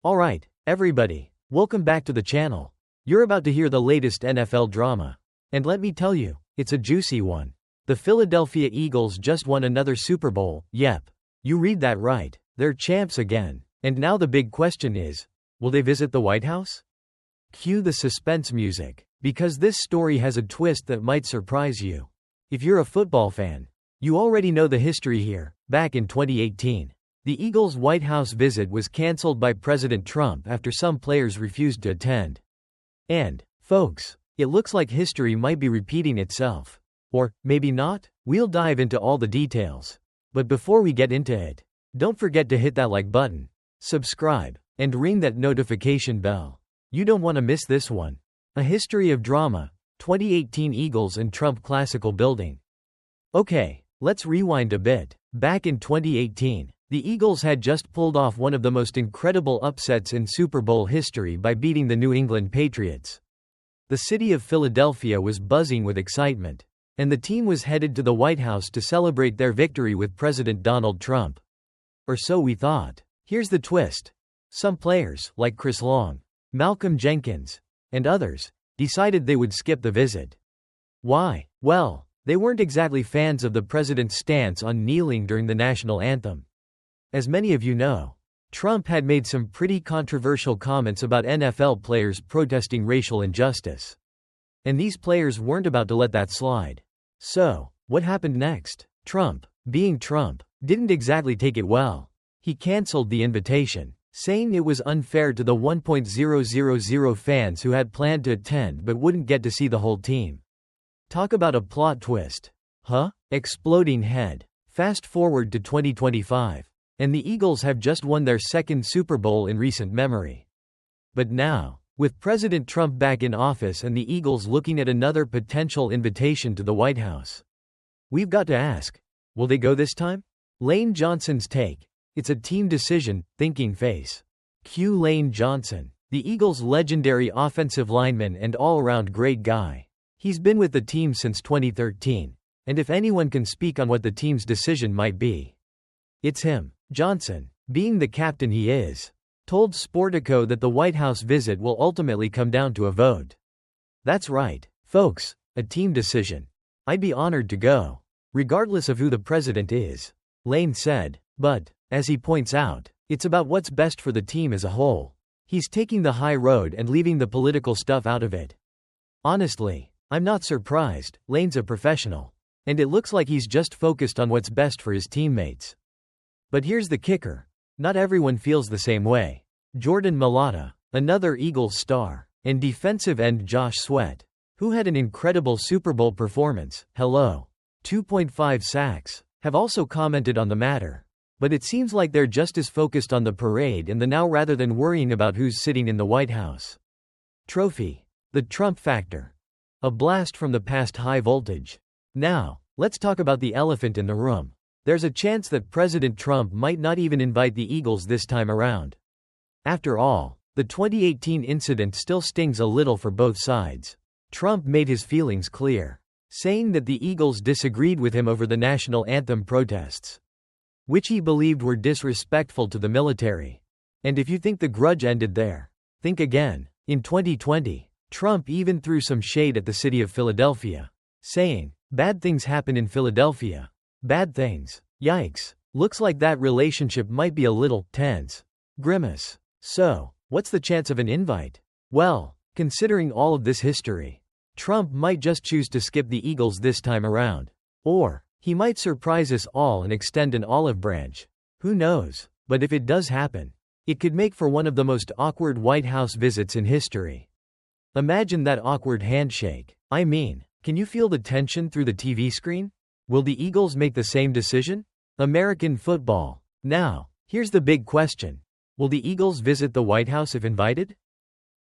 Alright, everybody, welcome back to the channel. You're about to hear the latest NFL drama. And let me tell you, it's a juicy one. The Philadelphia Eagles just won another Super Bowl. Yep, you read that right. They're champs again. And now the big question is, will they visit the White House? Cue the suspense music, because this story has a twist that might surprise you. If you're a football fan, you already know the history here. Back in 2018, the Eagles' White House visit was canceled by President Trump after some players refused to attend. And, folks, it looks like history might be repeating itself. Or, maybe not? We'll dive into all the details. But before we get into it, don't forget to hit that like button, subscribe, and ring that notification bell. You don't want to miss this one. A History of Drama, 2018 Eagles and Trump Classical Building. Okay, let's rewind a bit. Back in 2018, the Eagles had just pulled off one of the most incredible upsets in Super Bowl history by beating the New England Patriots. The city of Philadelphia was buzzing with excitement, and the team was headed to the White House to celebrate their victory with President Donald Trump. Or so we thought. Here's the twist. Some players, like Chris Long, Malcolm Jenkins, and others, decided they would skip the visit. Why? Well, they weren't exactly fans of the president's stance on kneeling during the national anthem. As many of you know, Trump had made some pretty controversial comments about NFL players protesting racial injustice. And these players weren't about to let that slide. So, what happened next? Trump, being Trump, didn't exactly take it well. He canceled the invitation, saying it was unfair to the 1,000 fans who had planned to attend but wouldn't get to see the whole team. Talk about a plot twist. Huh? Exploding head. Fast forward to 2025. And the Eagles have just won their second Super Bowl in recent memory. But now, with President Trump back in office and the Eagles looking at another potential invitation to the White House, we've got to ask, will they go this time? Lane Johnson's take. It's a team decision, thinking face. Cue Lane Johnson, the Eagles' legendary offensive lineman and all-around great guy. He's been with the team since 2013, and if anyone can speak on what the team's decision might be, it's him. Johnson, being the captain he is, told Sportico that the White House visit will ultimately come down to a vote. That's right, folks, a team decision. I'd be honored to go, regardless of who the president is, Lane said, but, as he points out, it's about what's best for the team as a whole. He's taking the high road and leaving the political stuff out of it. Honestly, I'm not surprised. Lane's a professional, and it looks like he's just focused on what's best for his teammates. But here's the kicker. Not everyone feels the same way. Jordan Mailata, another Eagles star, and defensive end Josh Sweat, who had an incredible Super Bowl performance, 2.5 sacks, have also commented on the matter. But it seems like they're just as focused on the parade and the now rather than worrying about who's sitting in the White House. Trophy. The Trump factor. A blast from the past high voltage. Now, let's talk about the elephant in the room. There's a chance that President Trump might not even invite the Eagles this time around. After all, the 2018 incident still stings a little for both sides. Trump made his feelings clear, saying that the Eagles disagreed with him over the national anthem protests, which he believed were disrespectful to the military. And if you think the grudge ended there, think again. In 2020, Trump even threw some shade at the city of Philadelphia, saying, "Bad things happen in Philadelphia. Bad things. Yikes. Looks like that relationship might be a little tense." Grimace. So, what's the chance of an invite? Well, considering all of this history, Trump might just choose to skip the Eagles this time around. Or, he might surprise us all and extend an olive branch. Who knows? But if it does happen, it could make for one of the most awkward White House visits in history. Imagine that awkward handshake. I mean, can you feel the tension through the TV screen? Will the Eagles make the same decision? American football. Now, here's the big question. Will the Eagles visit the White House if invited?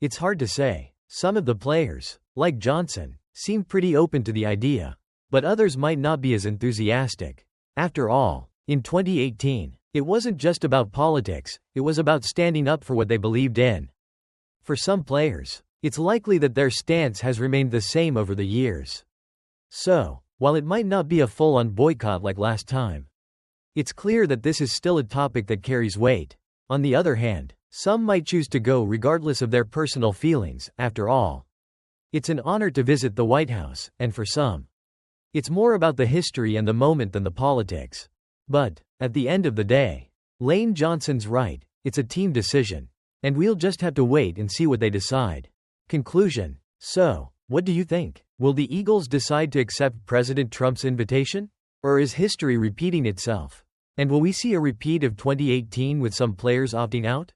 It's hard to say. Some of the players, like Johnson, seem pretty open to the idea, but others might not be as enthusiastic. After all, in 2018, it wasn't just about politics, it was about standing up for what they believed in. For some players, it's likely that their stance has remained the same over the years. So, while it might not be a full-on boycott like last time, it's clear that this is still a topic that carries weight. On the other hand, some might choose to go regardless of their personal feelings. After all, it's an honor to visit the White House, and for some, it's more about the history and the moment than the politics. But, at the end of the day, Lane Johnson's right, it's a team decision. And we'll just have to wait and see what they decide. Conclusion. So, what do you think? Will the Eagles decide to accept President Trump's invitation? Or is history repeating itself? And will we see a repeat of 2018 with some players opting out?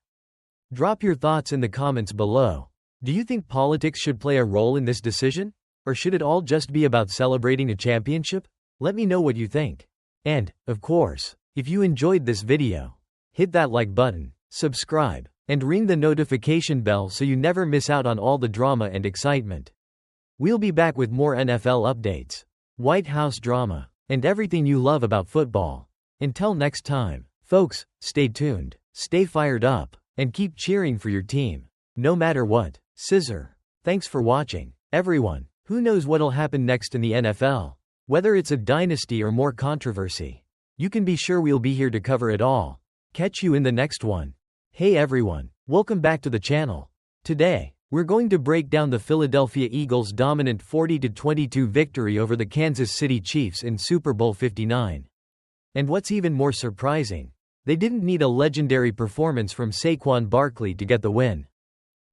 Drop your thoughts in the comments below. Do you think politics should play a role in this decision? Or should it all just be about celebrating a championship? Let me know what you think. And, of course, if you enjoyed this video, hit that like button, subscribe, and ring the notification bell so you never miss out on all the drama and excitement. We'll be back with more NFL updates, White House drama, and everything you love about football. Until next time, folks, stay tuned, stay fired up, and keep cheering for your team, no matter what. Scissor. Thanks for watching, everyone. Who knows what'll happen next in the NFL? Whether it's a dynasty or more controversy, you can be sure we'll be here to cover it all. Catch you in the next one. Hey everyone, welcome back to the channel. Today, we're going to break down the Philadelphia Eagles' dominant 40-22 victory over the Kansas City Chiefs in Super Bowl 59. And what's even more surprising, they didn't need a legendary performance from Saquon Barkley to get the win.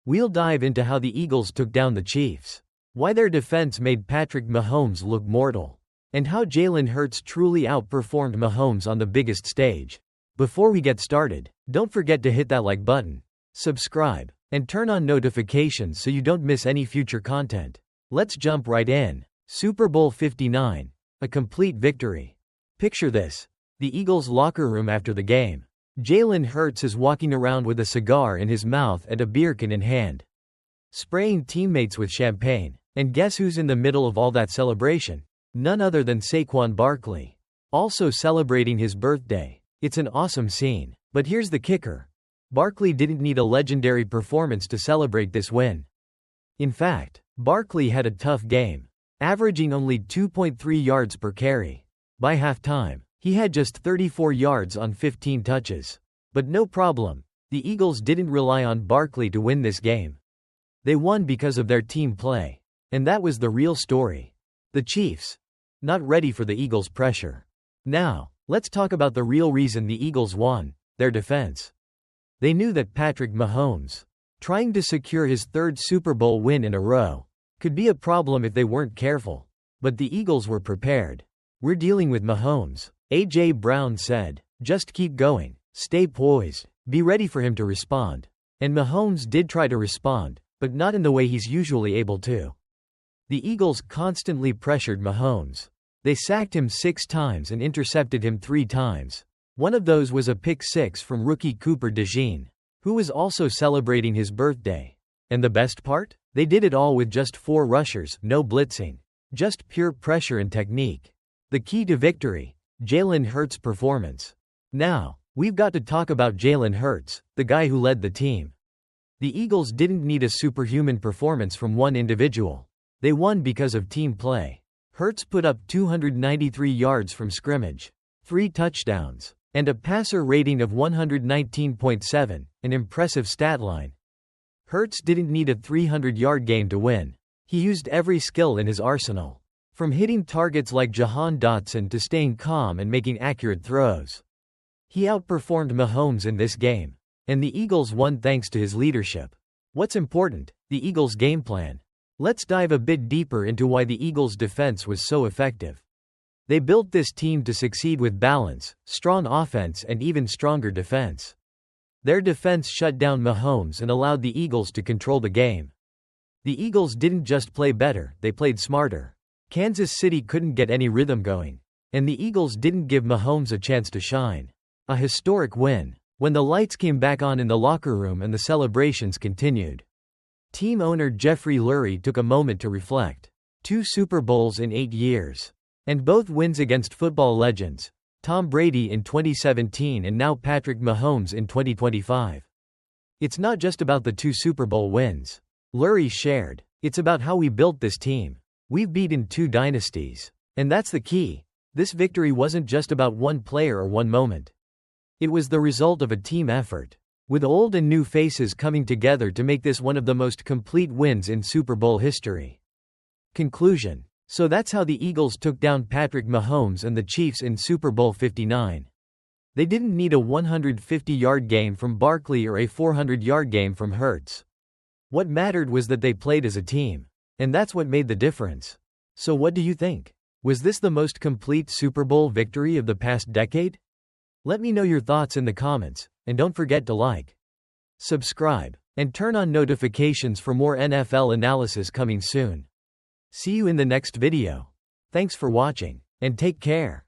We'll dive into how the Eagles took down the Chiefs, why their defense made Patrick Mahomes look mortal, and how Jalen Hurts truly outperformed Mahomes on the biggest stage. Before we get started, don't forget to hit that like button, subscribe, and turn on notifications so you don't miss any future content. Let's jump right in. Super Bowl 59, a complete victory. Picture this: the Eagles' locker room after the game. Jalen Hurts is walking around with a cigar in his mouth and a beer can in hand, spraying teammates with champagne. And guess who's in the middle of all that celebration? None other than Saquon Barkley, also celebrating his birthday. It's an awesome scene. But here's the kicker. Barkley didn't need a legendary performance to celebrate this win. In fact, Barkley had a tough game, averaging only 2.3 yards per carry. By halftime, he had just 34 yards on 15 touches. But no problem, the Eagles didn't rely on Barkley to win this game. They won because of their team play. And that was the real story. The Chiefs, not ready for the Eagles' pressure. Now, let's talk about the real reason the Eagles won: their defense. They knew that Patrick Mahomes, trying to secure his third Super Bowl win in a row, could be a problem if they weren't careful. But the Eagles were prepared. "We're dealing with Mahomes," A.J. Brown said. "Just keep going, stay poised, be ready for him to respond." And Mahomes did try to respond, but not in the way he's usually able to. The Eagles constantly pressured Mahomes. They sacked him 6 times and intercepted him 3 times. One of those was a pick 6 from rookie Cooper DeJean, who was also celebrating his birthday. And the best part? They did it all with just 4 rushers, no blitzing, just pure pressure and technique. The key to victory: Jalen Hurts' performance. Now, we've got to talk about Jalen Hurts, the guy who led the team. The Eagles didn't need a superhuman performance from one individual. They won because of team play. Hurts put up 293 yards from scrimmage, 3 touchdowns, and a passer rating of 119.7, an impressive stat line. Hurts didn't need a 300-yard game to win. He used every skill in his arsenal, from hitting targets like Jahan Dotson to staying calm and making accurate throws. He outperformed Mahomes in this game, and the Eagles won thanks to his leadership. What's important? The Eagles' game plan. Let's dive a bit deeper into why the Eagles' defense was so effective. They built this team to succeed with balance, strong offense, and even stronger defense. Their defense shut down Mahomes and allowed the Eagles to control the game. The Eagles didn't just play better, they played smarter. Kansas City couldn't get any rhythm going, and the Eagles didn't give Mahomes a chance to shine. A historic win, when the lights came back on in the locker room and the celebrations continued. Team owner Jeffrey Lurie took a moment to reflect. 2 Super Bowls in 8 years. And both wins against football legends, Tom Brady in 2017 and now Patrick Mahomes in 2025. It's not just about the 2 Super Bowl wins, Lurie shared. It's about how we built this team. We've beaten 2 dynasties. And that's the key. This victory wasn't just about one player or one moment. It was the result of a team effort. with old and new faces coming together to make this one of the most complete wins in Super Bowl history. Conclusion. So that's how the Eagles took down Patrick Mahomes and the Chiefs in Super Bowl 59. They didn't need a 150-yard game from Barkley or a 400-yard game from Hurts. What mattered was that they played as a team. And that's what made the difference. So what do you think? Was this the most complete Super Bowl victory of the past decade? Let me know your thoughts in the comments, and don't forget to like, subscribe, and turn on notifications for more NFL analysis coming soon. See you in the next video. Thanks for watching, and take care.